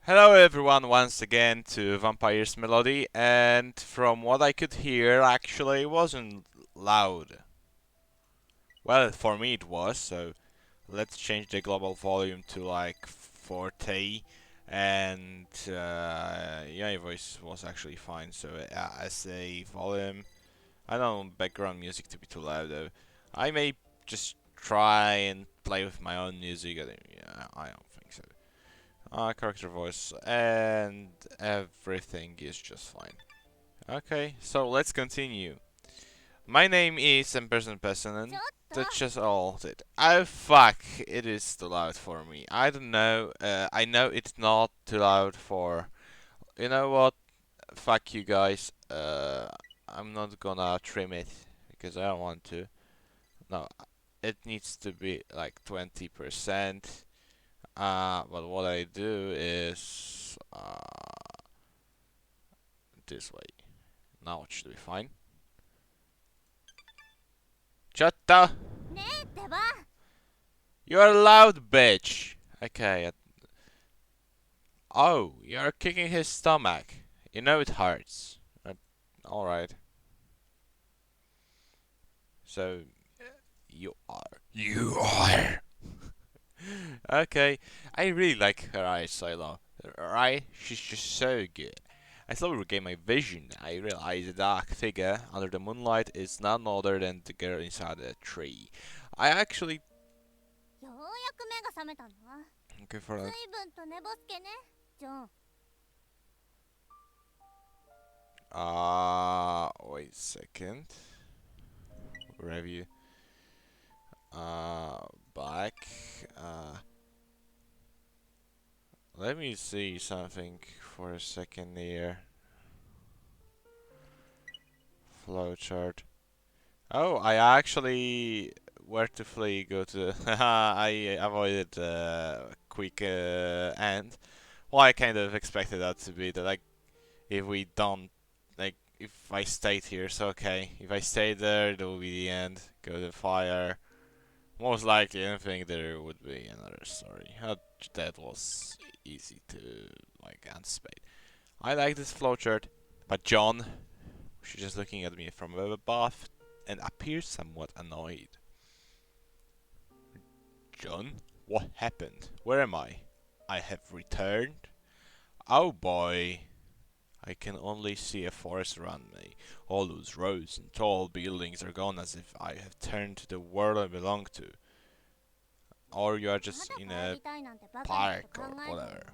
Hello everyone once again to Vampire's Melody, and from what I could hear actually it wasn't loud. Well, for me it was, so let's change the global volume to like 40, and yeah, your voice was actually fine, so as a volume, I don't want background music to be too loud though. I may just try and play with my own music, yeah, I don't think so. Character voice, and everything is just fine. Okay, so let's continue. My name is Person and that's just all of it. Oh fuck, it is too loud for me. I don't know, I know it's not too loud for... You know what? Fuck you guys. I'm not gonna trim it, because I don't want to. No, it needs to be like 20%. But what I do is this way. Now it should be fine. Chatta! You're a loud bitch! Okay. Oh, you're kicking his stomach. You know it hurts. Alright. So, you are. You are! Okay. I really like her eyes, Silo. Right? She's just so good. I slowly regain my vision. I realize the dark figure under the moonlight is none other than the girl inside the tree. I actually... Okay, for that. Wait a second. Review. Back. Let me see something for a second here. Flowchart. Oh, I actually... Where to flee? Go to... I avoided quick end. Well, I kind of expected that to be that, like, if we don't... Like, if I stayed here, so okay. If I stay there, that will be the end. Go to fire. Most likely, I think there would be another story. That was easy to, like, anticipate. I like this flowchart, but John... She's just looking at me from above and appears somewhat annoyed. John, what happened? Where am I? I have returned? Oh boy. I can only see a forest around me. All those rows and tall buildings are gone as if I have turned to the world I belong to. Or you are just in a park or whatever.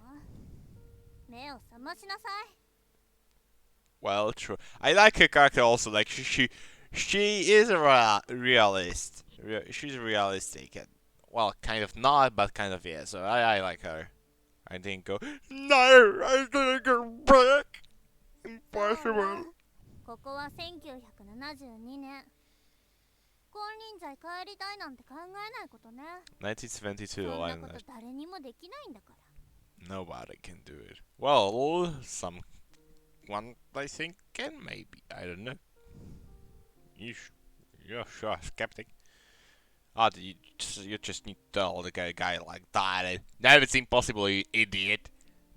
Well, true. I like her character also. Like she is a realist. She's realistic. And, well, kind of not, but kind of yeah. So I like her. I didn't go. No, I didn't go back. Impossible. ここは1972年。金輪際帰りたいなんて考えないことね。1972, I know. Nobody can do it. Well, someone I think can maybe. I don't know. Yeah, sure, skeptic. Oh, you just need to tell the guy like that. No, it's impossible, you idiot.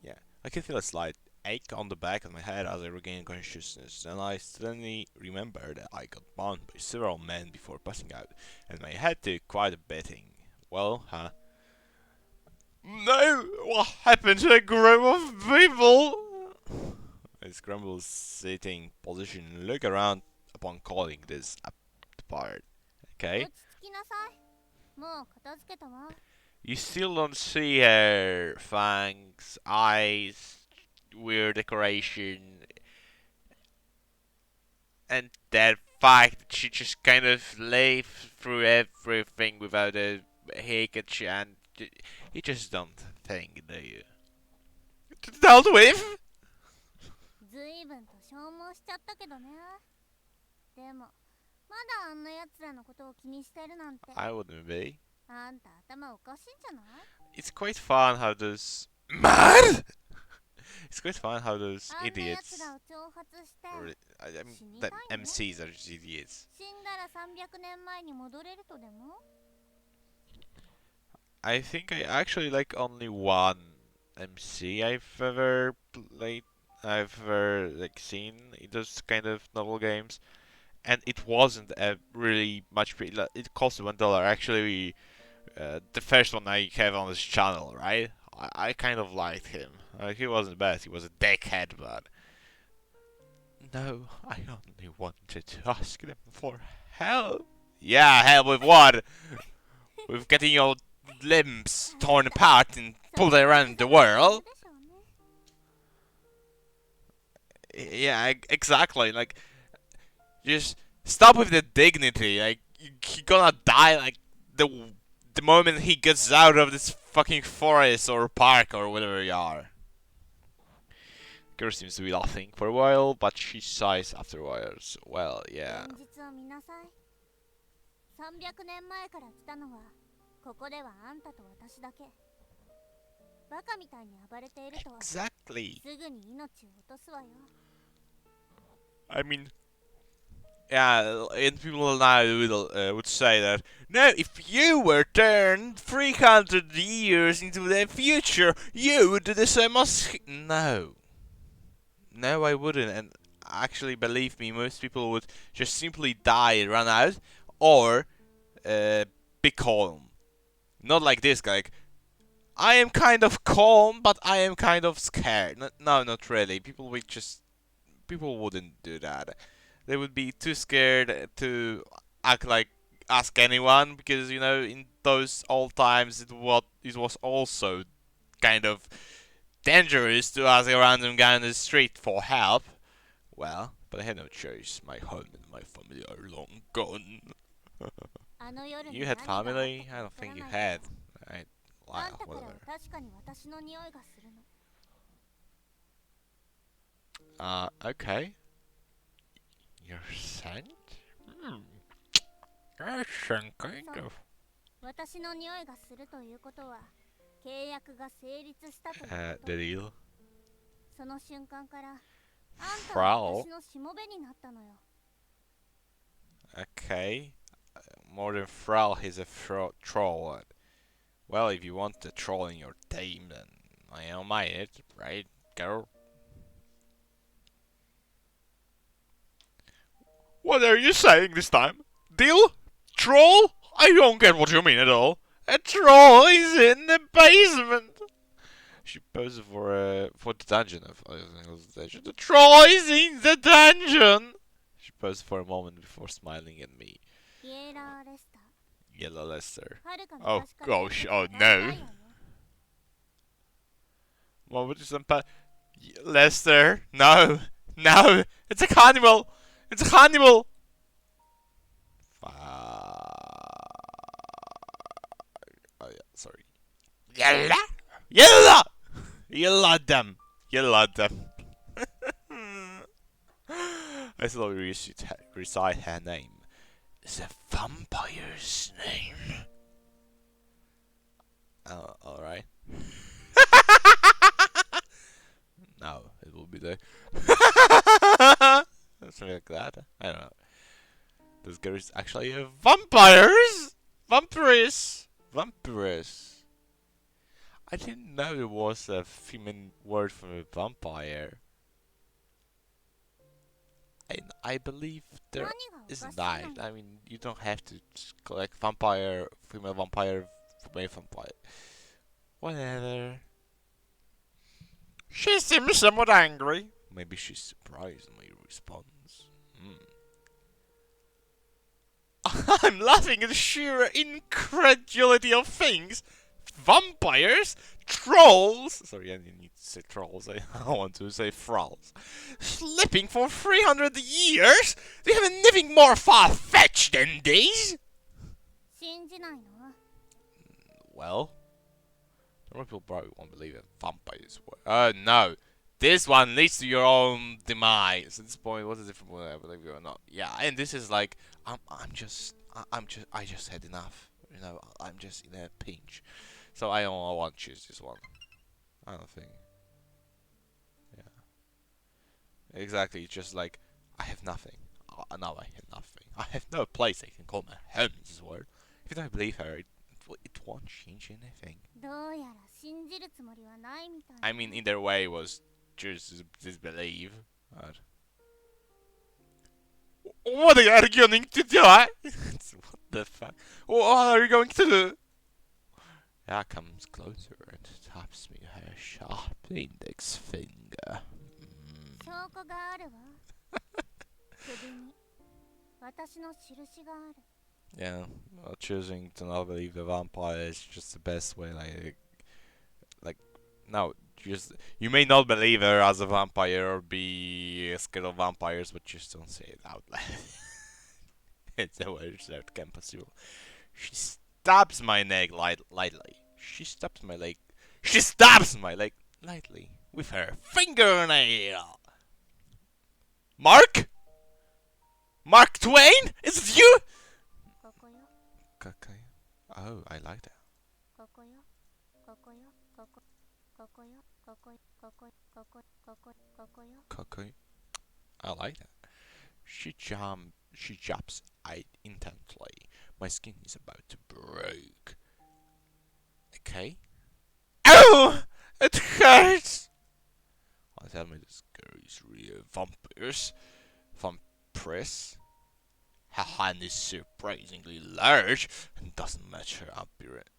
Yeah, I can feel a slight ache on the back of my head as I regain consciousness, and I suddenly remember that I got bound by several men before passing out, and my head took quite a beating. Well, huh? No! What happened to a group of people? I scramble sitting position, look around upon calling this apart. Okay? You still don't see her fangs, eyes, weird decoration, and that fact that she just kind of lived through everything without a hitch, and you just don't think, do you? Dealt with? I wouldn't be. It's quite fun how those... Mad? It's quite fun how those idiots... I mean, the MCs are just idiots. I think I actually like only one MC I've ever played. I've ever like seen in those kind of novel games, and it wasn't a really much. It cost $1. Actually, the first one I have on this channel, right? I kind of liked him. He wasn't bad. He was a dickhead, but no, I only wanted to ask them for help. Yeah, help with what? With getting your limbs torn apart and pulled around the world? Yeah, exactly. Like, just stop with the dignity. Like, you're gonna die like the moment he gets out of this fucking forest or park or whatever you are. Girl seems to be laughing for a while, but she sighs afterwards. Well, yeah. 300年前から来たのはここではあんたと私だけ。バカみたいに暴れていると Exactly. すぐに命を落とすわよ。I mean, yeah, and people now would say that, no, if you were turned 300 years into the future, you would do the same as... No. No, I wouldn't, and actually, believe me, most people would just simply die, run out, or be calm. Not like this guy. Like, I am kind of calm, but I am kind of scared. No, not really. People wouldn't do that. They would be too scared to act like ask anyone because in those old times it was also kind of dangerous to ask a random guy on the street for help. Well, but I had no choice. My home and my family are long gone. You had family? I don't think you had. Right? Wow, whatever. Okay. Your scent? That's some kind of... 私の匂いがするということは契約が成立したということ。The deal? その瞬間からあんたは私のしもべになったのよ。Okay. More than Frau, he's a troll. Well, if you want the troll in your team, then I don't mind it, right, girl? What are you saying this time? Deal? Troll? I don't get what you mean at all. A troll is in the basement. She posed for the dungeon. The troll is in the dungeon. She posed for a moment before smiling at me. Yellow Lester. Oh gosh! Oh no! What would you Lester? No! No! It's a cannibal! It's a cannibal! Oh yeah, sorry. Yella! Yella! Yella them! Yella them! I slowly recite her name. The vampire's name. Oh, alright. No, it will be there. Something like that. I don't know. This girl is actually a vampires! Vampiress! Vampiress. I didn't know there was a female word for a vampire. I believe there isn't that. I mean, you don't have to collect vampire, female vampire, male vampire. Whatever. She seems somewhat angry. Maybe she's surprised at my response. I'm laughing at the sheer incredulity of things. Vampires? Trolls? Sorry, I didn't need to say trolls. I want to say thralls. Sleeping for 300 years? Do you have anything more far-fetched than these? Well, normal people probably won't believe that vampires work. No. This one leads to your own demise. At this point, what's the difference whether I believe you or not? Yeah, and this is like, I just had enough. I'm just in a pinch. So I don't want to choose this one. I don't think. Yeah. Exactly, it's just like, I have nothing. Now I have nothing. I have no place I can call my home, this word. If you don't believe her, it won't change anything. どうやら信じるつもりはないみたい。 I mean, either way was just disbelieve. But... What are you going to do? What the fuck? What are you going to do? Yeah, comes closer and taps me her sharp index finger. 証拠があるわ。首に私の印がある。 Yeah, well, choosing to not believe the vampire is just the best way. Like, no, just you may not believe her as a vampire or be scared of vampires, but just don't say it out loud. It's the worst that can possible. She stabs my neck lightly. She stabs my leg. She stabs my leg lightly with her fingernail. Mark? Mark Twain? Is it you? ここよ。 Okay. Oh, I like that. ここよ。ここよ。ここ。ここよ。ここ。ここ。ここ。ここ。ここよ。 Okay. I like that. She jabs intently. My skin is about to break. Okay. Ow! It hurts! Oh, tell me this girl is real vampires. Vampires. Her hand is surprisingly large and doesn't match her appearance.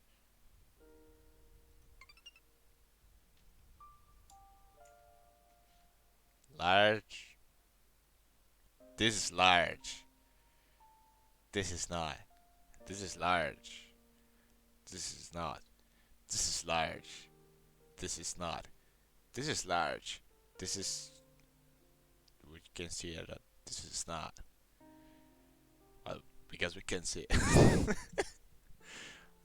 Large. This is large. This is not. This is large. This is not. This is large. This is not. This is large. This is. We can see that this is not. Well, because we can see it.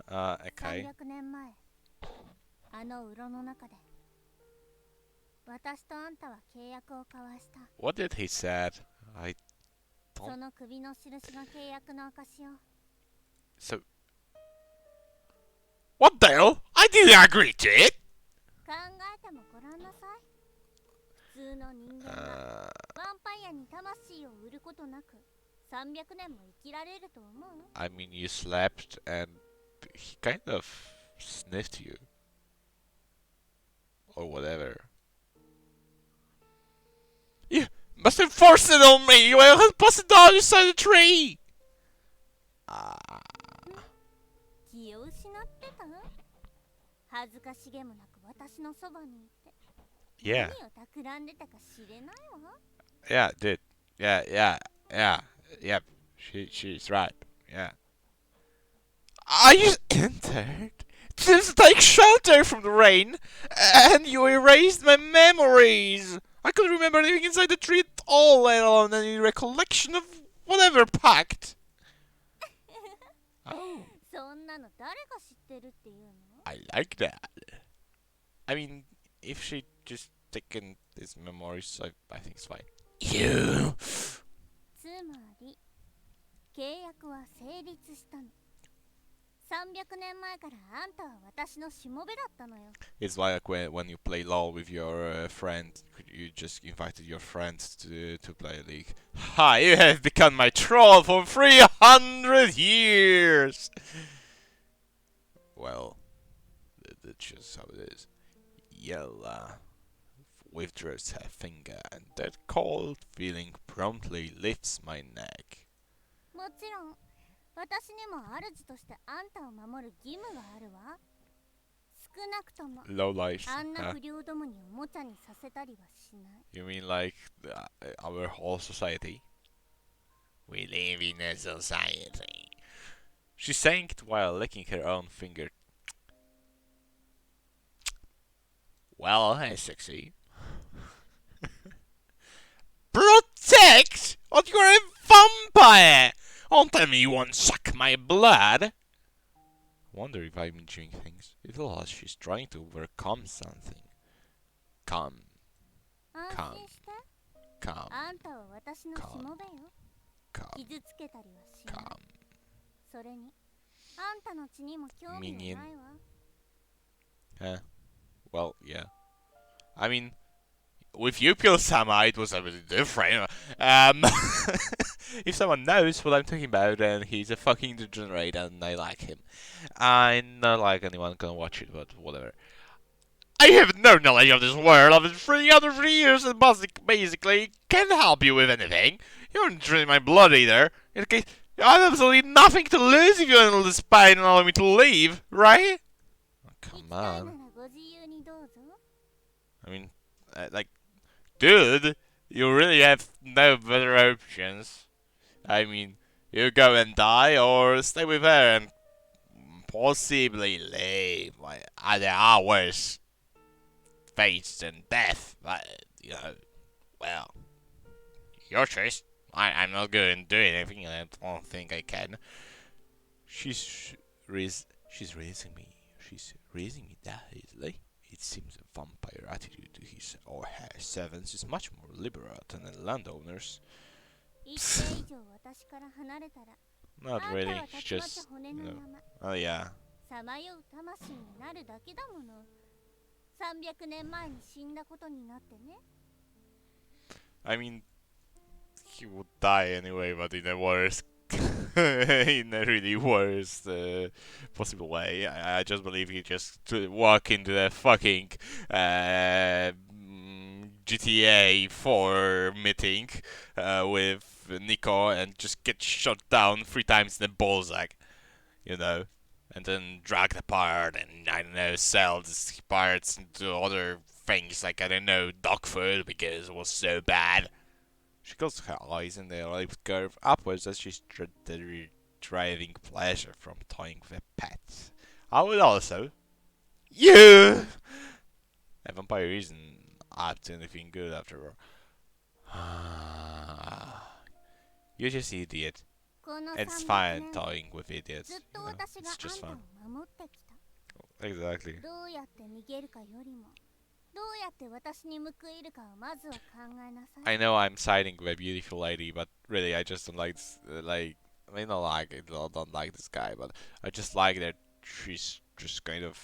Okay. 300年前、あのうろの中で、私とあんたは契約を交わした。 What did he said? I そ don't. の首の印が契約の証よ。 So. What the hell? I didn't agree to it! 考えてもごらんなさい。普通の人間がヴァンパイアに魂を売ることなく300年も生きられると思う？ I mean, you slept and he kind of sniffed you. Or whatever. You must have forced it on me! You had passed it down inside the tree! 気を失ってた？恥ずかしげもなく私のそばにいて Yeah. 何を企んでたか知れないわ。 Yeah, dude. Yeah. She's right. Yeah. I just entered to take shelter from the rain, and you erased my memories. I couldn't remember anything inside the tree at all, let alone any recollection of whatever pact. Oh, そんなの誰が知ってるっていうの？ I like that. I mean, if she just taken his memories, I think it's fine. You. つまり契約は成立したの。300年前からあんたは私のしもべだったのよ。 It's like when you play LOL with your friend, you just invited your friends to play a league. Ha! You have become my troll for 300 years! Well, that's just how it is. Yella withdraws her finger, and that cold feeling promptly lifts my neck. もちろん私にも主としてあんたを守る義務があるわ。少なくとも Low life. あんな不良どもにおもちゃにさせたりはしない。 You mean like our whole society? We live in a society. She's saying it while licking her own finger. Well, I succeed. Protect? What, you're a vampire! Don't tell me you won't suck my blood! Wonder if I'm doing things. It looks like she's trying to overcome something. Come, 安心して。 come, あんたは私のしもべよ。 come, 傷つけたりはしない。 come. それにあんたの血にも興味がないわ。 Huh? Well, yeah. I mean, with you, Sama, it was a bit different. If someone knows what I'm talking about, then he's a fucking degenerate and I like him. I not like anyone gonna watch it, but whatever. I have no knowledge of this world of 300 years and basically can't help you with anything. You don't drain my blood either. In case I have absolutely nothing to lose if you handle the spine and allow me to leave, right? Oh, 行 come きたいなら on. ご自由にどうぞ。 I mean, like, dude, you really have no better options. I mean, you go and die or stay with her and possibly live like other hours, fates than death. But you know, well, your choice. I'm not good in doing anything. I don't think I can. She's raising me. She's raising me that easily. It seems a vampire attitude to his or her servants is much more liberal than the landowners. 一定以上私から離れたら、 Not あんた really. はた It's ちまち just 骨の you know. まま Oh yeah. さまよう魂になるだけだもの。300年前に死んだことになってね。 I mean, he would die anyway, but in a worse, in a really worst possible way. I just believe he just walk into the fucking GTA 4 meeting with Nico and just get shot down 3 times in the ballsack, you know, and then dragged apart and I don't know, sell these parts into other things like I don't know, dog food because it was so bad. She closes her eyes and their lips curve upwards as she's deriving pleasure from toying with a pet. I would also. You! A vampire isn't up to anything good after all. You're just an idiot. この It's 300 fine 年 toying with idiots. ずっと You know, 私が it's just あ fun. んたを守ってきた。 Exactly. どうやって逃げるかよりも、どうやって私に報いるかをまずは考えなさい。 I know I'm siding with a beautiful lady, but really I just don't like this, like I mean not like it, I don't like this guy, but I just like that she's just kind of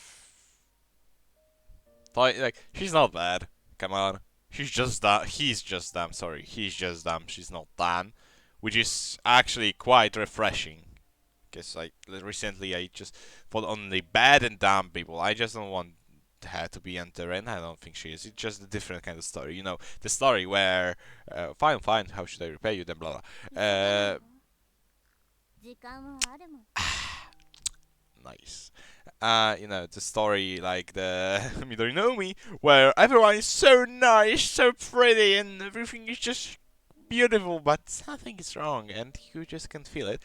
like she's not bad. Come on, she's just dumb. He's just dumb. Sorry, he's just dumb. She's not dumb, which is actually quite refreshing. Because like recently I just thought only bad and dumb people. I just don't want her to be enter, and I don't think she is. It's just a different kind of story. You know, the story where fine, fine. How should I repay you? Then blah blah. 時間はあるもん。 Nice. You know, the story like the Midori no Mi, where everyone is so nice, so pretty, and everything is just beautiful, but something is wrong, and you just can't feel it.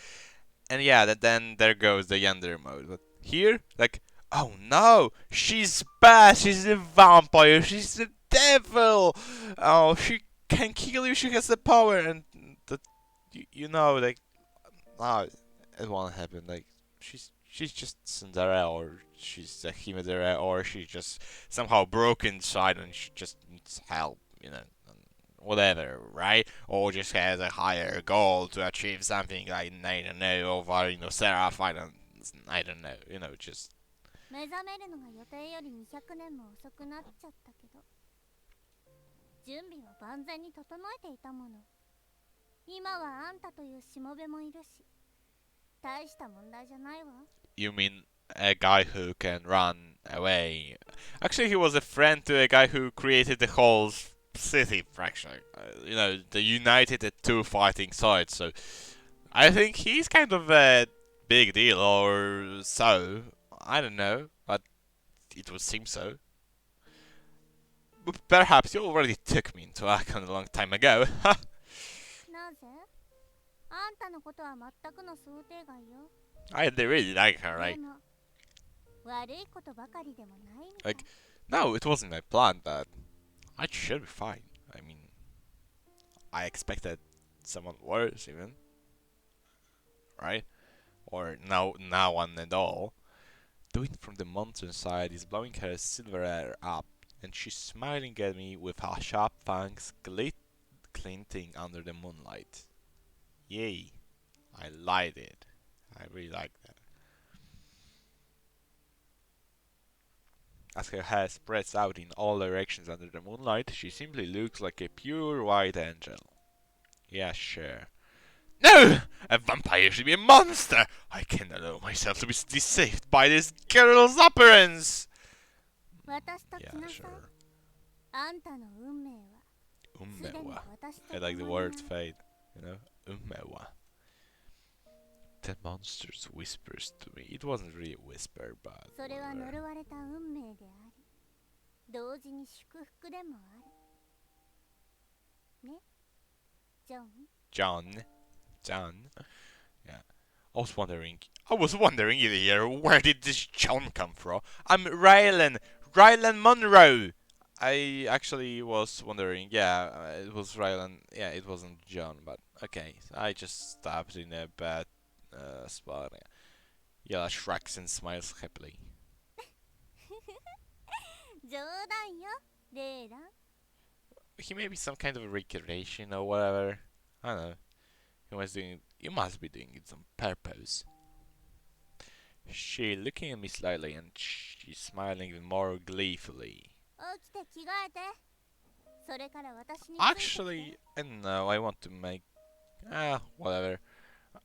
And yeah, then there goes the Yandere mode. But here, like, oh no, she's bad, she's a vampire, she's the devil. Oh, she can kill you, she has the power, and that you know, like, no, it won't happen. Like, she's just Cinderella, or she's a Himedera, or she's just somehow broken inside and she just needs help, you know, whatever, right? Or just has a higher goal to achieve something like, I don't know, over, you know, Seraph, I don't know, you know, just. 目覚めるのが予定より200年も遅くなっちゃったけど、準備は万全に整えていたもの。今はあんたというしもべもいるし、大した問題じゃないわ。 You mean a guy who can run away? Actually, he was a friend to a guy who created the whole city, actually. You know, they united the two fighting sides, so I think he's kind of a big deal, or so. I don't know, but it would seem so. But perhaps you already took me into account a long time ago. なぜ？あんたのことは全くの想定外よ。 I really like her, で right? も、悪いことばかりでもないみたい。 Like, no, it wasn't my plan, but I should be fine. I mean, I expected someone worse, even. Right? Or no one at all. The wind from the mountainside is blowing her silver hair up, and she's smiling at me with her sharp fangs glinting under the moonlight. Yay. I liked it. I really like that. As her hair spreads out in all directions under the moonlight, she simply looks like a pure white angel. Yeah, sure. No! A vampire should be a monster! I cannot allow myself to be deceived by this girl's appearance! 私と来 Yeah, なさい。 sure. あんたの運命はすでに Umewa. 私と I like the 共にあ word る。 fate. You know? Umewa. The monster's whispers to me. It wasn't really a whisper, but それは whatever. 呪われた運命であり、同時に祝福でもある。ね、ジョン。 John. Yeah. I was wondering here, where did this John come from? I'm Rylan Monroe. I actually was wondering, yeah, it was Rylan. Yeah, it wasn't John, but okay. I just stopped in a bad spot. Yeah, shrugs and smiles happily. 冗談よ、レイラン。 He may be some kind of recreation or whatever. I don't know. You must be doing it on purpose. She looking at me slightly and she's smiling even more gleefully. 起きて着替えて。それから私についてきて。 Actually, I don't know, I want to make... whatever.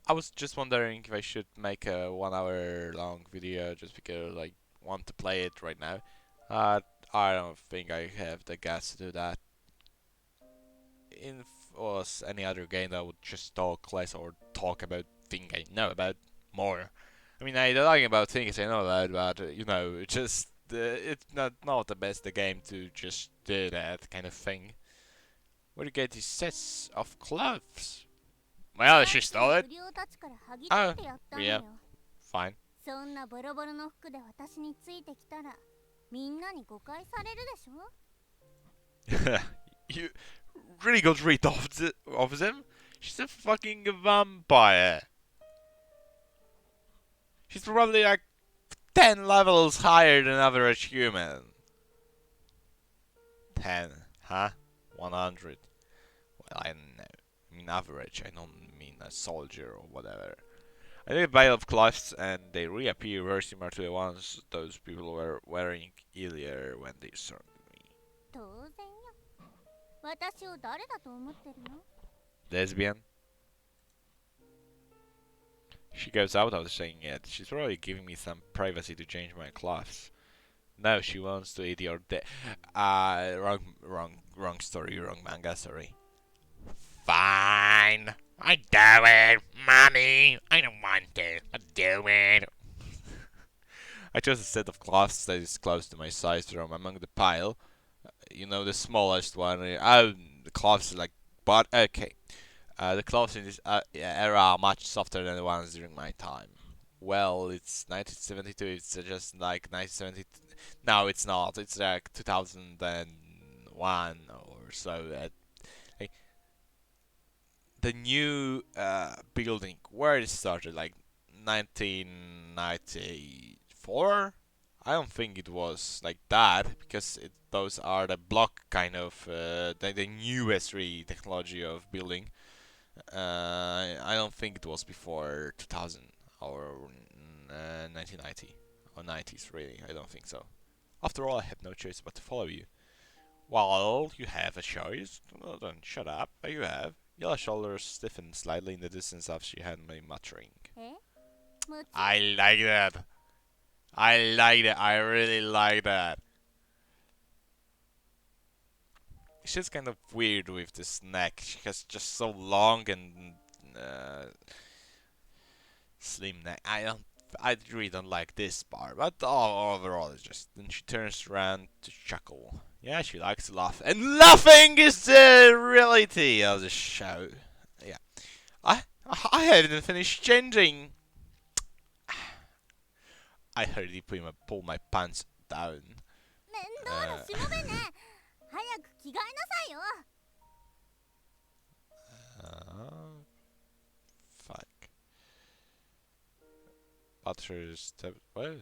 I was just wondering if I should make a 1 hour long video just because I want to play it right now. I don't think I have the guts to do that. In was any other game that would just talk less or talk about things I know about more. I mean, I talking about things I know about, but you know, it's not the best the game to just do that kind of thing. Where do you get these sets of clothes? Well, she stole it. 不良たちから剥ぎ取 Oh, ってやったの yeah, よ。 fine. そんなボロボロの服で私についてきたら、みんなに誤解されるでしょ。 You really got rid of them? She's a fucking vampire. She's probably like 10 levels higher than average human. 10, huh? 100. Well, I don't know. I mean average, I don't mean a soldier or whatever. I did a bale of cloths and they reappear very similar to the ones those people were wearing earlier when they saw me. 当然よ。私を誰だと思ってるの？ Lesbian? She goes out of saying it. She's probably giving me some privacy to change my clothes. No, she wants to eat your wrong story, wrong manga, sorry. Fine. I do it, mommy. I don't want to. I do it. I chose a set of cloths that is close to my size from among the pile. You know, the smallest one. Oh, the cloths like, but okay. The clothes in this era are much softer than the ones during my time. Well, it's 1972. It's just like 1970. No, it's not. It's like 2001 or so. Like, the new building where it started, like 1994. I don't think it was like that because those are the block kind of the newest technology of building. I don't think it was before 2000 or 1990 or 90s, really. I don't think so. After all, I have no choice but to follow you. Well, you have a choice. Well, then shut up. You have. Yellow shoulders stiffened slightly in the distance as she had me muttering. え？もちろん I like that. I like that. I really like that. She's kind of weird with this neck. She has just so long and slim neck. I really don't like this part, but overall it's just. Then she turns around to chuckle. Yeah, she likes to laugh, and laughing is the reality of the show. Yeah, I haven't finished changing. I hurriedly pull my pants down. 面倒なしもべね。早く着替えなさいよ。 Fuck. But her step. Well,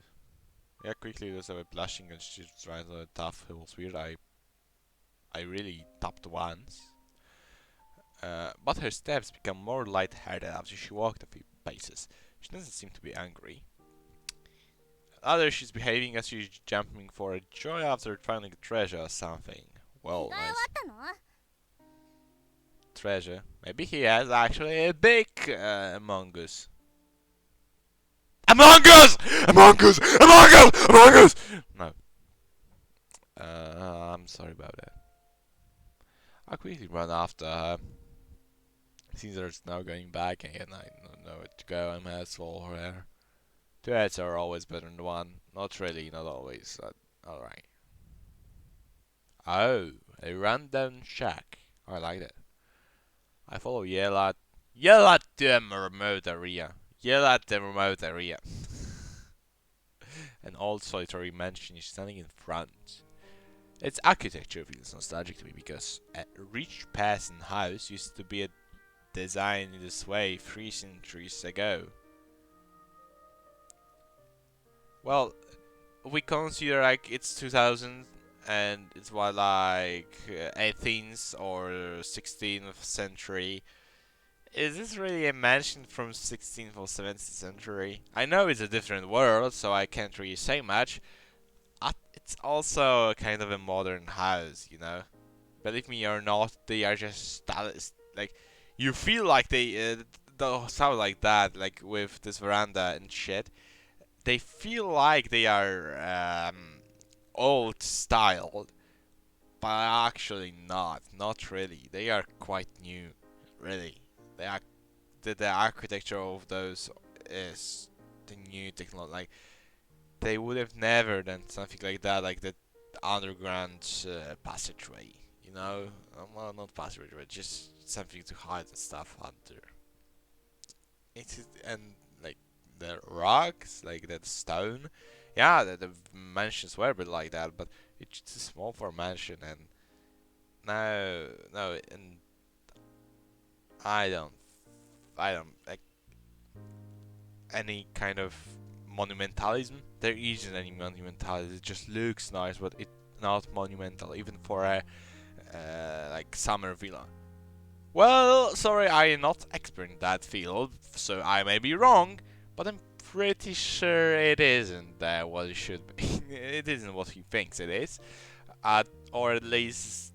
yeah, quickly there's a blushing and she's trying to tough. It was weird. I really tapped once. But her steps become more light-hearted after she walked a few paces. She doesn't seem to be angry. Rather, she's behaving as she's jumping for a joy after finding a treasure or something. 着 Well, 替え終わ nice. ったの？ treasure. Maybe he has actually a big Among Us. Among Us! Among Us! Among Us! Among Us! No. I'm sorry about that. I quickly run after her. Caesar's now going back again. I don't know where to go. I'm asshole her. Two heads are always better than one. Not really, not always. Alright. Oh, a rundown shack. I like that. I follow Yell at the remote area. Yell at the remote area. An old solitary mansion is standing in front. Its architecture feels nostalgic to me because a rich peasant house used to be designed in this way 3 centuries ago. Well, we consider like it's 2000 and it's what like 18th or 16th century. Is this really a mansion from 16th or 17th century? I know it's a different world, so I can't really say much. It's also kind of a modern house, you know. Believe me or not, they are just like you feel like they sound like that, like with this veranda and shit. They feel like they are old style, but actually not. Not really. They are quite new, really. They are the architecture of those is the new technology. Like they would have never done something like that, like the underground passageway. You know, well, not passageway, just something to hide the stuff under. And like the rocks, like that stone. Yeah, the mansions were built like that, but it's too small for a mansion. And no, and I don't, I don't like any kind of monumentalism. There isn't any monumentalism. It just looks nice, but it's not monumental, even for a like summer villa. Well, sorry, I am not expert in that field, so I may be wrong, but I'm pretty sure it isn't what it should be. It isn't what he thinks it is, or at least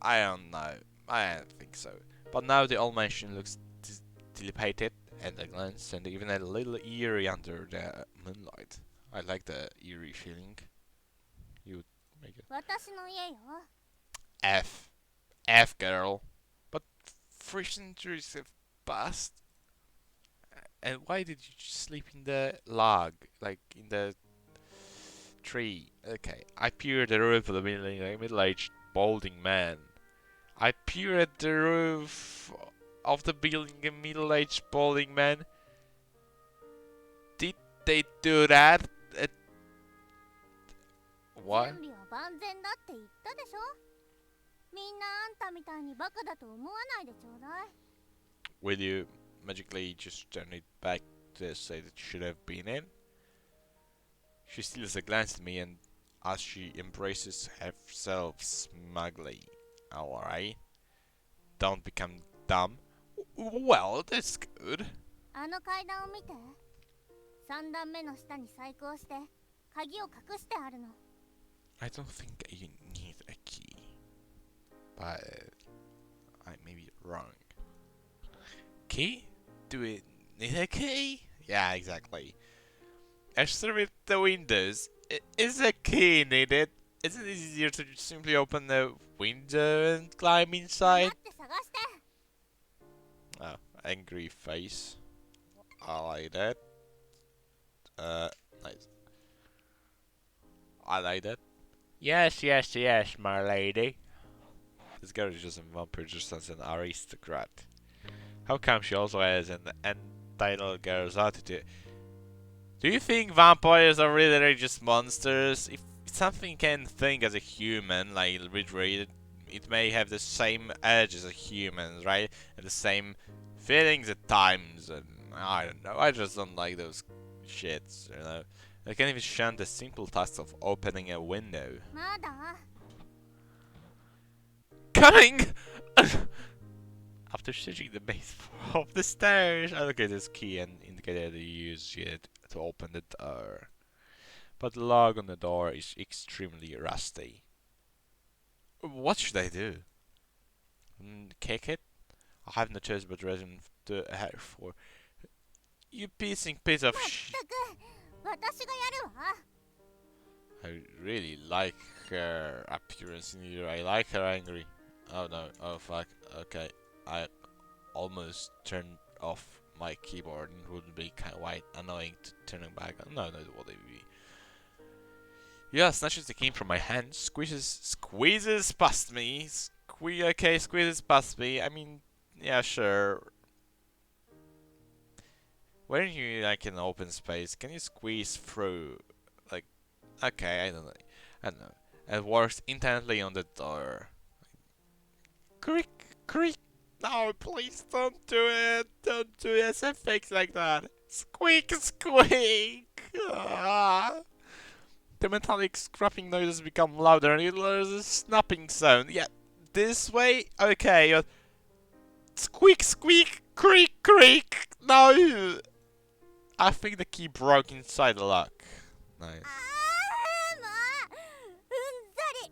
I don't know. I don't think so. But now the old mansion looks dilapidated and a glance, and even a little eerie under the moonlight. I like the eerie feeling. You would make it. 私の家よ。 F. F girl. But 3 centuries have passed. And why did you sleep in the log? Like in the tree? Okay. I peer at the roof of the building like a middle-aged balding man. I peer at the roof of the building a middle-aged balding man. Did they do that? What? 準備は万全だって言ったでしょ。みんなあんたみたいにバカだと思わないでちょうだい。 Will you magically just turn it back to say that should have been in? She steals a glance at me and as she embraces herself smugly. Alright. Don't become dumb. Well, that's good. あの階段を見て。3段目の下に細工をして鍵を隠してあるの。 I don't think you need a key. But I may be wrong. Key? Do we need a key? Yeah, exactly. Actually, with the windows, is a key needed? Isn't it easier to simply open the window and climb 黙 inside? って探して。 Oh, angry face. I like that. Nice. I like that. Yes, yes, yes, my lady. This girl is just a vampire, just as an aristocrat. How come she also has an entitled girl's attitude? Do you think vampires are really just monsters? If something can think as a human, like literally, it may have the same edge as a human, right? And the same feelings at times, and I don't know. I just don't like those shits, you know. I can't even shun the simple task of opening a window. まだ Coming! After searching the base of the stairs, I locate this key and indicate that you use it to open the door. But the lock on the door is extremely rusty. What should I do? Kick it? I have no choice but reason to her for you piece of まっ sh. たく私がやるわ。 I really like her appearance in here. I like her angry. Oh no, oh fuck. Okay, I almost turned off my keyboard and it would be kind of quite annoying to turn it back on. No, no, what would it be? Yeah, snatches the key from my hand, squeezes past me. Okay, squeezes past me. I mean, yeah, sure. When you like in an open space, can you squeeze through? Like, okay, I don't know. I don't know. It works intently on the door. Creak, creak. No, please don't do it. Don't do SFX like that. Squeak, squeak. Ah. The metallic scraping noises become louder and there's a snapping sound. Yeah, this way? Okay. Squeak, squeak, creak, creak. No. I think the key broke inside the lock. Nice. ああもううんざり。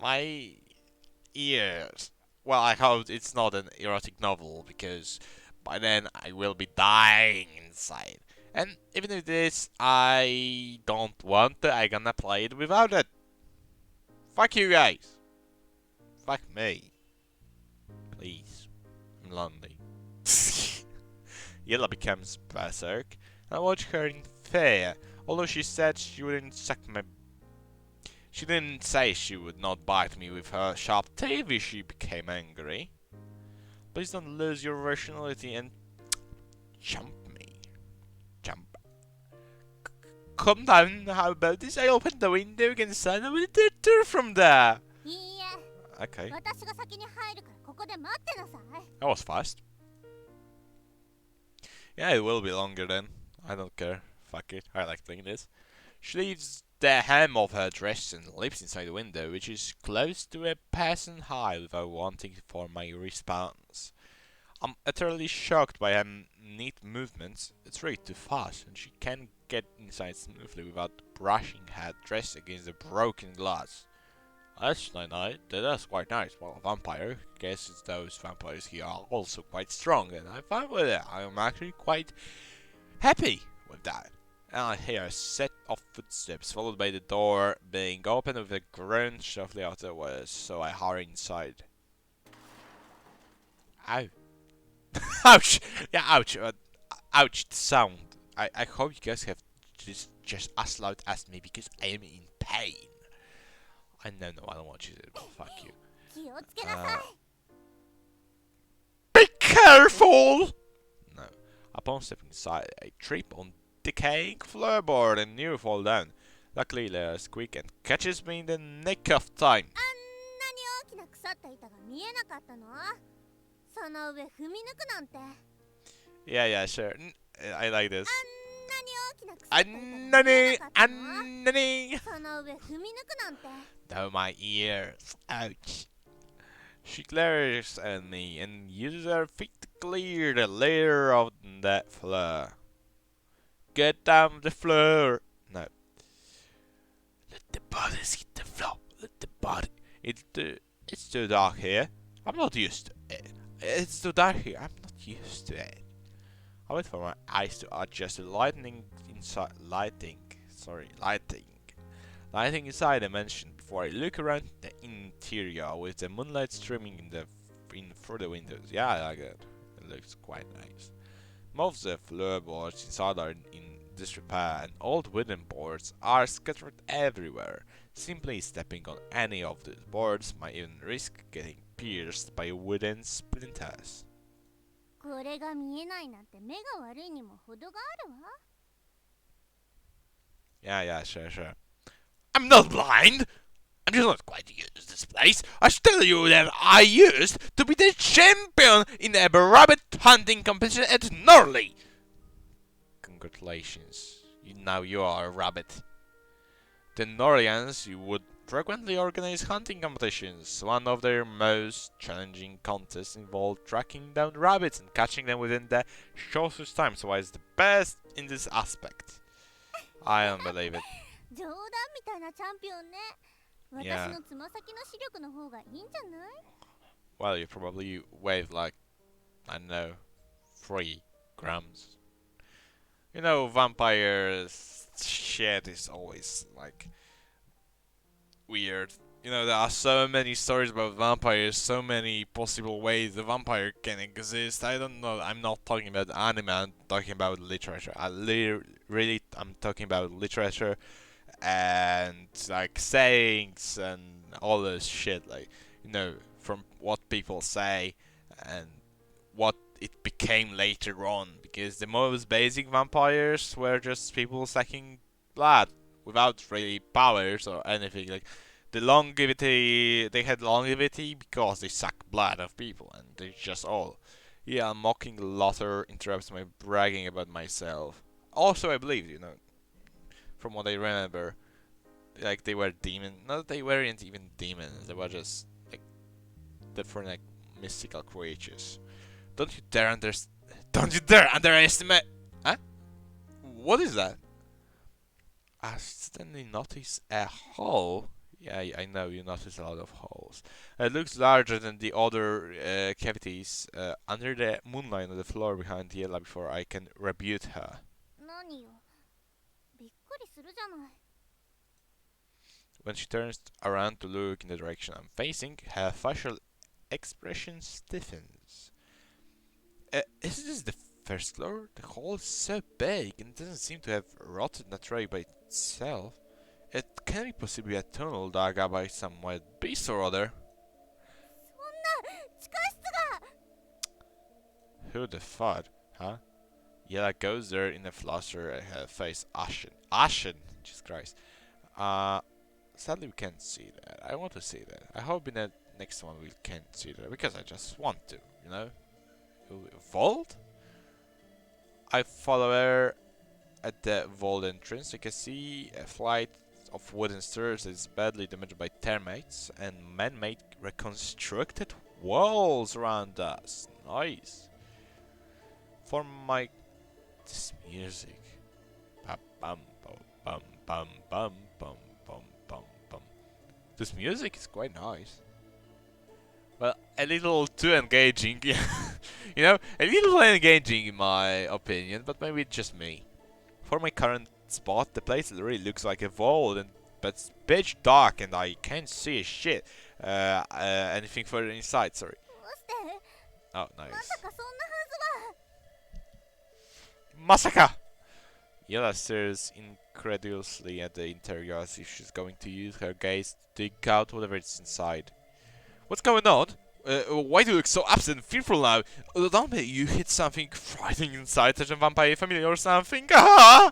My ears. Well, I hope it's not an erotic novel because by then I will be dying inside. And even if it is, I don't want it. I'm gonna play it without it. Fuck you guys. Fuck me. Please. I'm lonely. Yella becomes berserk. I watch her in fear, although she said she wouldn't suck my. She didn't say she would not bite me with her sharp teeth if she became angry. Please don't lose your rationality and jump me. Jump. Come down, how about this? I opened the window, you can sign a window from there. いいえ Okay, 私が先に入るからここで待ってなさい。 that was fast. Yeah, it will be longer then. I don't care. Fuck it, I like playing this. She leaves the hem of her dress and leaps inside the window, which is close to a person high without wanting for my response. I'm utterly shocked by her neat movements. It's really too fast, and she can get inside smoothly without brushing her dress against the broken glass. That's nice. That's quite nice. Well, a vampire. Guess it's those vampires here are also quite strong, and I'm fine with it. I'm actually quite happy with that. And I hear a set of footsteps, followed by the door being opened with a groan sharply afterwards, so I hurry inside. Ow. Ouch! Yeah, ouch. Ouch, the sound. I hope you guys have just as loud as me because I am in pain. I know, no, I don't want you to, but fuck you. 気をつけなさい。 Be careful! No. Upon stepping inside, I trip on decaying floorboard and nearly fall down. Luckily, Lara squeaks and catches me in the nick of time. あんなに大きな腐った板が見えなかったの？その上踏み抜くなんて。 Yeah, sure. I like this. あんなに大きな腐った板が見えなかったの？ Annani! その上踏み抜くなんて。 Oh, my ears. Ouch. She glares at me and uses her feet to clear the layer of that floor. Get down the floor. No. Let the bodies hit the floor. Let the body. It's too dark here. I'm not used to it. It's too dark here. I'm not used to it. I wait for my eyes to adjust the lighting inside the mansion before I look around the interior with the moonlight streaming in through the windows. Yeah, I like it. It looks quite nice. Most of the floorboards inside are in disrepair, and old wooden boards are scattered everywhere. Simply stepping on any of these boards might even risk getting pierced by wooden splinters. これが見えないなんて目が悪いにも程があるわ。 Yeah, sure. I'm not blind! I'm just not quite used to this place. I should tell you that I used to be the champion in a rabbit hunting competition at Norley. Congratulations. Now you are a rabbit. The Norlians would frequently organize hunting competitions. One of their most challenging contests involved tracking down rabbits and catching them within the shortest time, so I was the best in this aspect. I don't believe it. 冗談みたいなチャンピオンね。私のつま先の視力の方がいいんじゃない？ Well, you probably weighed like, I don't know, 3 grams. You know, vampires shit is always like weird. You know, there are so many stories about vampires, so many possible ways the vampire can exist. I don't know. I'm not talking about anime. I'm talking about literature. Really, I'm talking about literature and like sayings and all this shit. Like, you know, from what people say and what it became later on. Because the most basic vampires were just people sucking blood without really powers or anything. Like the longevity, they had longevity because they suck blood of people, and they just all. Yeah, I'm mocking Lothar interrupts my bragging about myself. Also, I believe, you know, from what I remember, like they were demon. No, they weren't even demons. They were just like different, like mystical creatures. Don't you dare Don't you dare underestimate. Huh? What is that? I accidentally noticed a hole. Yeah, I know you notice a lot of holes. It looks larger than the other cavities under the moonlight on the floor behind Yella before I can rebuke her. 何よ、びっくりするじゃない。When she turns around to look in the direction I'm facing, her facial expression stiffens. Is this the first floor? The hall is so big and doesn't seem to have rotted naturally by itself. It can't be possibly a tunnel dug up by some wild beast or other. そんな地下室が。 Who the fuck, huh? Yella goes there in a fluster, her face ashen. Ashen? Jesus Christ. Sadly we can't see that. I want to see that. I hope in the next one we can see that, because I just want to, you know? Vault? I follow her at the vault entrance. You can see a flight of wooden stairs that is badly damaged by termites and man-made reconstructed walls around us. Nice. For my this music. Bum bum bum bum bum bum bum bum bum. This music is quite nice. Well, a little too engaging, you know, a little engaging in my opinion, but maybe it's just me. For my current spot, the place really looks like a vault, but it's pitch dark and I can't see shit. Anything further inside, sorry. どうして、 Oh, ま nice. さかそんなはずは。 Masaka! Yella stares incredulously at the interior as if she's going to use her gaze to dig out whatever is inside. What's going on? Why do you look so upset and fearful now? Don't be you hit something frightening inside, such a vampire family or something. Ah!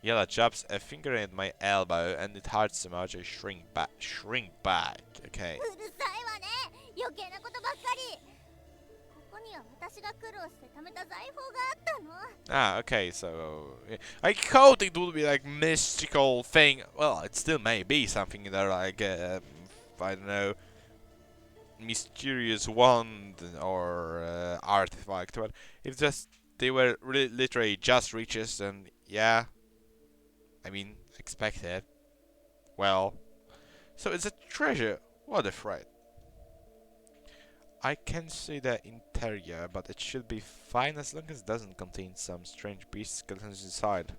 Yella jabs a finger at my elbow, and it hurts so much I shrink back. Okay. うるさいわね、余計なことばっかり。ここには私が苦労して貯めた財宝があったの。 Ah, okay, so I thought it would be like mystical thing. Well, it still may be something that like I don't know, mysterious wand or artifact. But if just they were literally just riches, then yeah, I mean expected. Well, so it's a treasure. What a fright! I can see the interior, but it should be fine as long as it doesn't contain some strange beast skeletons inside.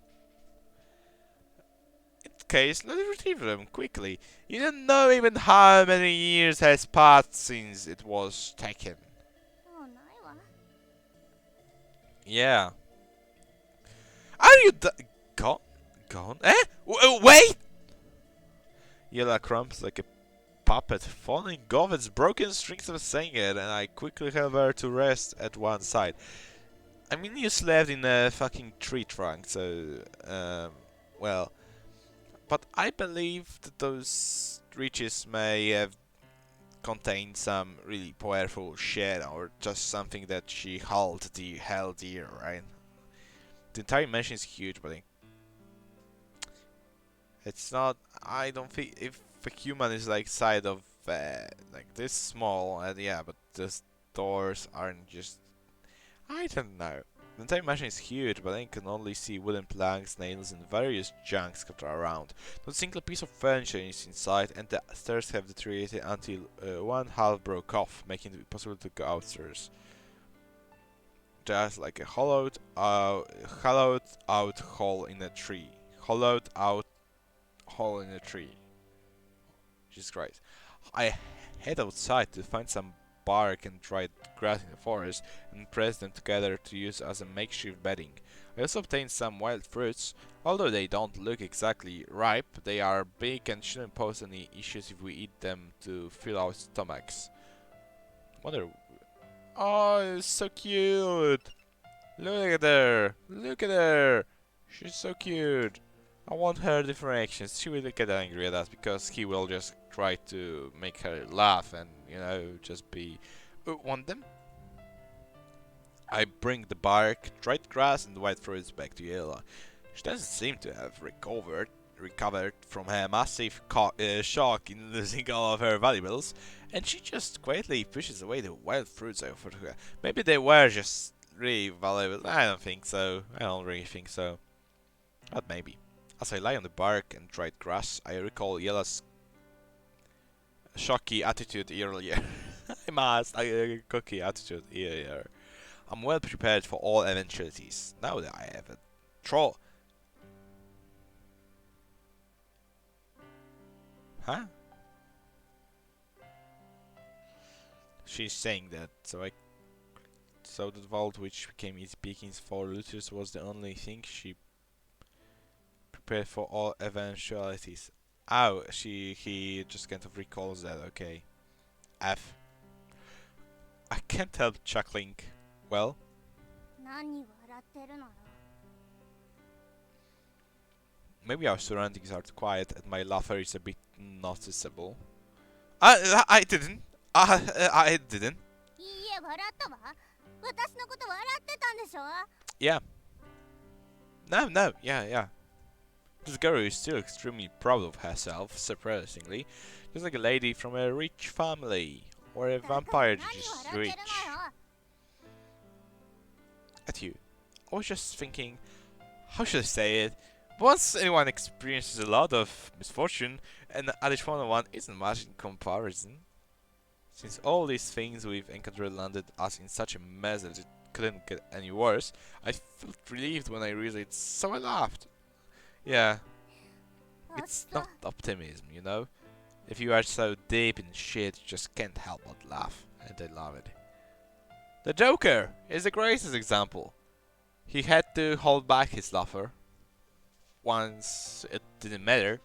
In case, let's retrieve them quickly. You don't know even how many years has passed since it was taken. もうないわ。 Yeah. Are you gone? Gone? Eh? Wait! Yella crumps like a puppet, falling off its broken strings of saying it, and I quickly help her to rest at one side. I mean, you slept in a fucking tree trunk, so, well. But I believe that those riches may have contained some really powerful shit, or just something that she held dear, right? The entire mansion is huge, but it's not. I don't think if a human is like side of like this small, yeah, but the doors aren't just. I don't know. The time machine is huge, but I can only see wooden planks, nails, and various junk scattered around. Not a single piece of furniture is inside, and the stairs have deteriorated until one half broke off, making it impossible to go upstairs. Just like a hollowed out hole in a tree. Hollowed out hole in a tree. Jesus Christ. I head outside to find some bark and dried grass in the forest and press them together to use as a makeshift bedding. I also obtained some wild fruits. Although they don't look exactly ripe, they are big and shouldn't pose any issues if we eat them to fill our stomachs. Wonder. Oh, it's so cute! Look at her! Look at her! She's so cute! I want her different actions. She will get angry at us because he will just try to make her laugh and, you know, just be... want them? I bring the bark, dried grass and white fruits back to Yela. She doesn't seem to have recovered from her massive shock in losing all of her valuables, and she just quietly pushes away the wild fruits I offered her. Maybe they were just really valuable. I don't think so. I don't really think so. But maybe. As I lie on the bark and dried grass, I recall Yella's shocky attitude earlier. I must. Cocky attitude earlier. I'm well prepared for all eventualities. Now that I have a troll. Huh? She's saying that, so the vault which became easy pickings for looters was the only thing she prepared for all eventualities. Oh, he just kind of recalls that, okay. F. I can't help chuckling. Well, 何笑ってるのよ。 maybe our surroundings are too quiet and my laughter is a bit noticeable. I didn't. I didn't. いいえ、笑ったわ。私のこと笑ってたんでしょ。 Yeah. No, yeah. This girl is still extremely proud of herself, surprisingly. Just like a lady from a rich family. Or a vampire that is rich. At you. I was just thinking, how should I say it? Once anyone experiences a lot of misfortune, an additional one isn't much in comparison. Since all these things we've encountered landed us in such a mess that it couldn't get any worse, I felt relieved when I realized it, so I laughed. Yeah, it's not optimism, you know? If you are so deep in shit, you just can't help but laugh, and I love it. The Joker is the greatest example. He had to hold back his laughter. Once it didn't matter,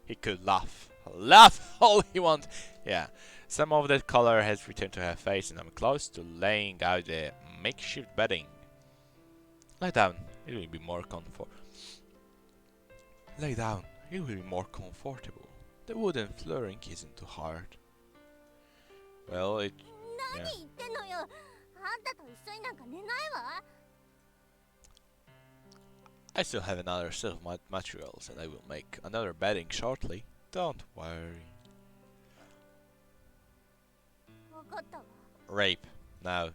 he could laugh. Laugh all he wanted. Yeah, some of that color has returned to her face and I'm close to laying out the makeshift bedding. Lie down, it will be more Lay down, it will be more comfortable. The wooden flooring isn't too hard. Well, it... yeah. 何言ってんのよ。あんたと一緒になんか寝ないわ。 I still have another set of materials and I will make another bedding shortly. Don't worry. 分かったわ。 Rape. No.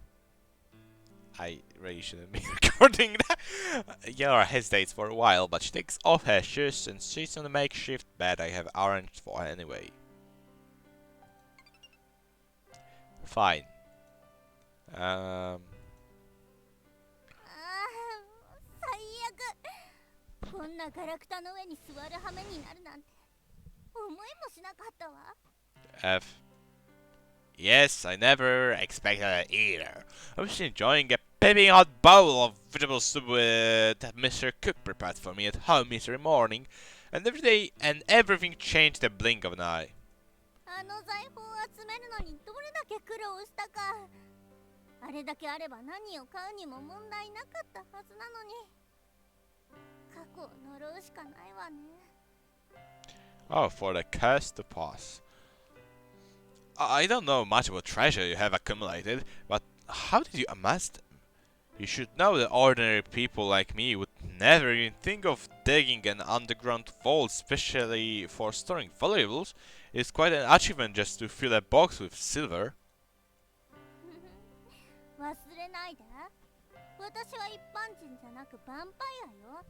I really shouldn't be recording that. Yara hesitates for a while, but she takes off her shoes and sits on the makeshift bed I have arranged for her anyway. Fine. 最悪。こんなガラクタの上に座る羽目になるなんて思いもしなかったわ。 F. Yes, I never expected that either. I was enjoying a piping hot bowl of vegetable soup that Mr. Cook prepared for me at home every morning, and everything changed in the blink of an eye. あの財宝を集めるのにどれだけ苦労したか。あれだけあれば何を買うにも問題なかったはずなのに。過去を呪うしかないわね。 Oh, for the curse to pass. I don't know much about treasure you have accumulated, but how did you amass them? You should know that ordinary people like me would never even think of digging an underground vault, especially for storing valuables. It's quite an achievement just to fill a box with silver. 忘れないで。私は一般人じゃなくヴァンパイアよ。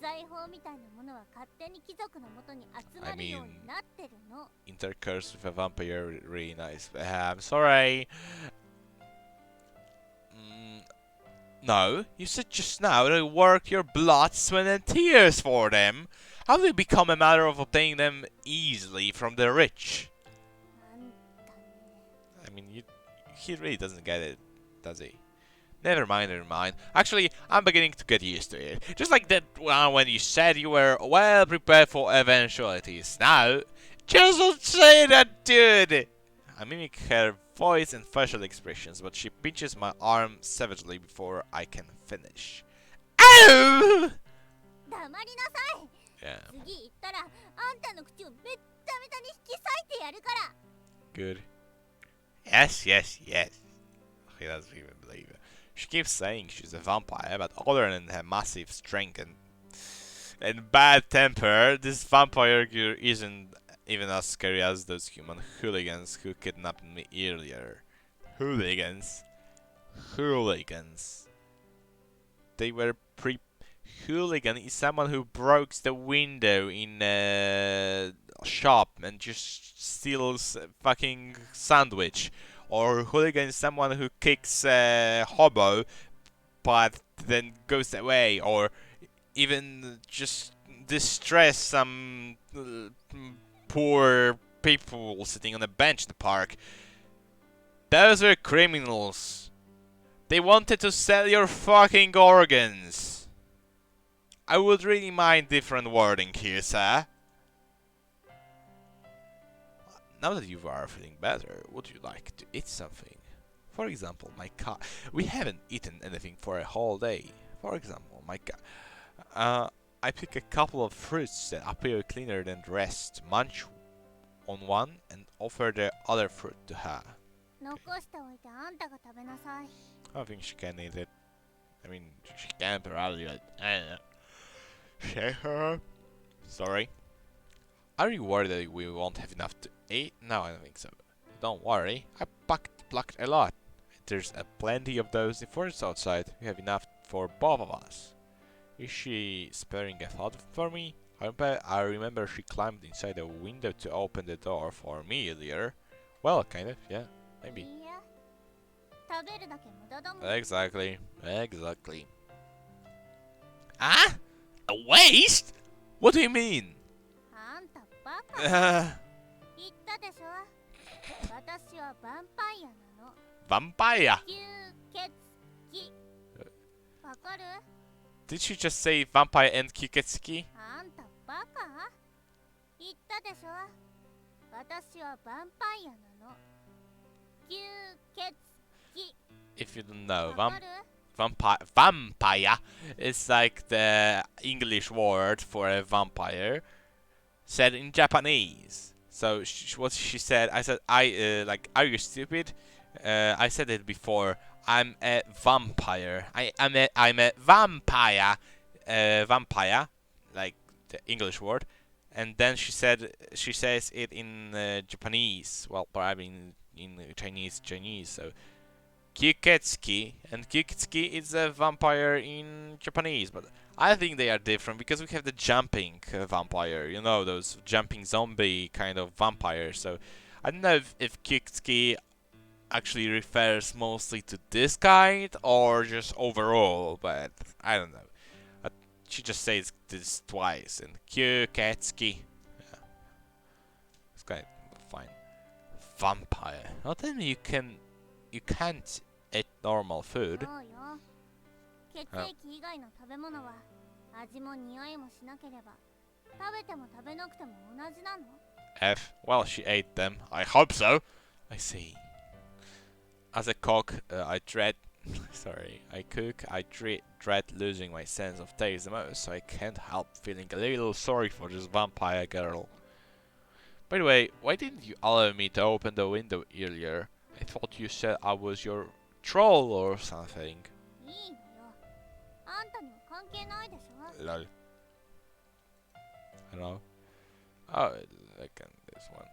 財宝みたいなものは勝手に貴族のもとに集まるようになってるの。Intercourse with a vampire, really nice. I'm sorry. No, you said just now to work your blood, sweat, and tears for them. How do they become a matter of obtaining them easily from the rich? あんたね。 I mean, he really doesn't get it, does he? Never mind, never mind. Actually, I'm beginning to get used to it. Just like that when you said you were well prepared for eventualities. Now, just don't say that, dude! I mimic her voice and facial expressions, but she pinches my arm savagely before I can finish. Ow! 黙りなさい。 Yeah, 次行ったらあんたの口をめっためたに引き裂いてやるから。 good. Yes, yes, yes. He doesn't even believe it. She keeps saying she's a vampire, but other than her massive strength and bad temper, this vampire girl isn't even as scary as those human hooligans who kidnapped me earlier. Hooligans? Hooligans. They were hooligan is someone who breaks the window in a shop and just steals a fucking sandwich. Or hooligan is someone who kicks a hobo but then goes away. Or even just distress some poor people sitting on a bench in the park. Those were criminals. They wanted to sell your fucking organs. I would really mind different wording here, sir. Now that you are feeling better, would you like to eat something? For example, my cat. We haven't eaten anything for a whole day. For example, my cat. I pick a couple of fruits that appear cleaner than the rest, munch on one, and offer the other fruit to her. 残しておいてあんたが食べなさい。 I think she can eat it. I mean, she can probably, but I don't know. Share her. Sorry. Are you worried that we won't have enough to eat? No, I don't think so. Don't worry. I plucked a lot. There's plenty of those in the forest outside. We have enough for both of us. Is she sparing a thought for me? I remember she climbed inside the window to open the door for me earlier. Well, kind of, yeah. い Maybe. いえ、食べるだけ無駄だもん。 Exactly. Exactly. Ah? A waste? What do you mean? あんたバカ。 言ったでしょ。私はヴァンパイアなの。 Vampire. 吸血鬼。わかる？ Did she just say vampire and Kiketsuki? あんたバカ？言ったでしょ。私はヴァンパイアなの。吸血鬼。 If you don't know, わかる？ vampire is like the English word for a vampire said in Japanese. So what she said, I said, are you stupid? I said it before. I'm a vampire. I'm a vampire. Vampire, like the English word. And then she says it in Japanese. Well, probably in Chinese. So Kiketsuki, and Kiketsuki is a vampire in Japanese, but I think they are different because we have the jumping vampire, you know, those jumping zombie kind of vampires. So I don't know if Kiketsuki actually refers mostly to this kind or just overall, but I don't know. She just says this twice, and Kiketsuki. Yeah. It's kind of fine. Vampire. Now tell me you can't eat normal そ food. うよ。血液以外の食べ物は味も匂いもしなければ食べても食べなくても同じなの。 F. Well, she ate them. I hope so. I see. As a cook, I dread. Sorry, I cook. I dread losing my sense of taste the most, so I can't help feeling a little sorry for this vampire girl. By the way, why didn't you allow me to open the window earlier? I thought you said I was your troll or something. いいのよ。あんたには関係ないでしょ。 Lol. Hello? Oh, like this one.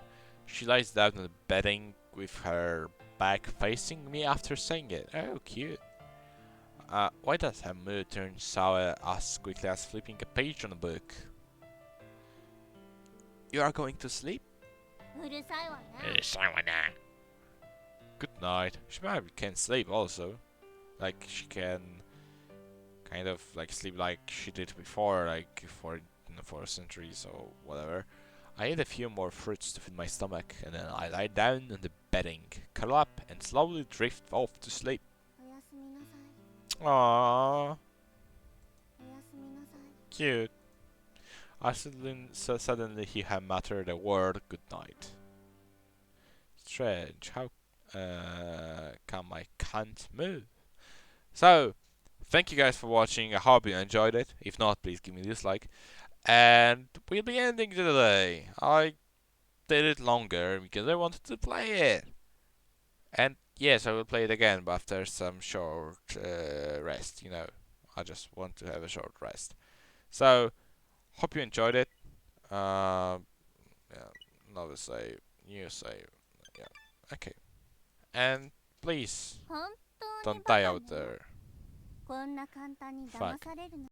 She lies down on the bedding with her back facing me after saying it. Oh, cute. Why does her mood turn sour as quickly as flipping a page on a book? You are going to sleep? うるさいわね。 Good night. She maybe can sleep also. Like she can kind of like sleep like she did before, like for centuries or whatever. I ate a few more fruits to feed my stomach, and then I lie down on the bedding, curl up, and slowly drift off to sleep. おやすみなさい。 Aww, おやすみなさい。 cute. Suddenly he had muttered the word good night. Strange, how come I can't move? So, thank you guys for watching. I hope you enjoyed it. If not, please give me a dislike. And we'll be ending today. I did it longer because I wanted to play it. And yes, I will play it again, but after some short rest. You know, I just want to have a short rest. So, hope you enjoyed it. Yeah, another save, new save. Yeah, okay. And please 本当に don't バ die カ out ね。 there. こんな簡単に騙 Fuck. されるの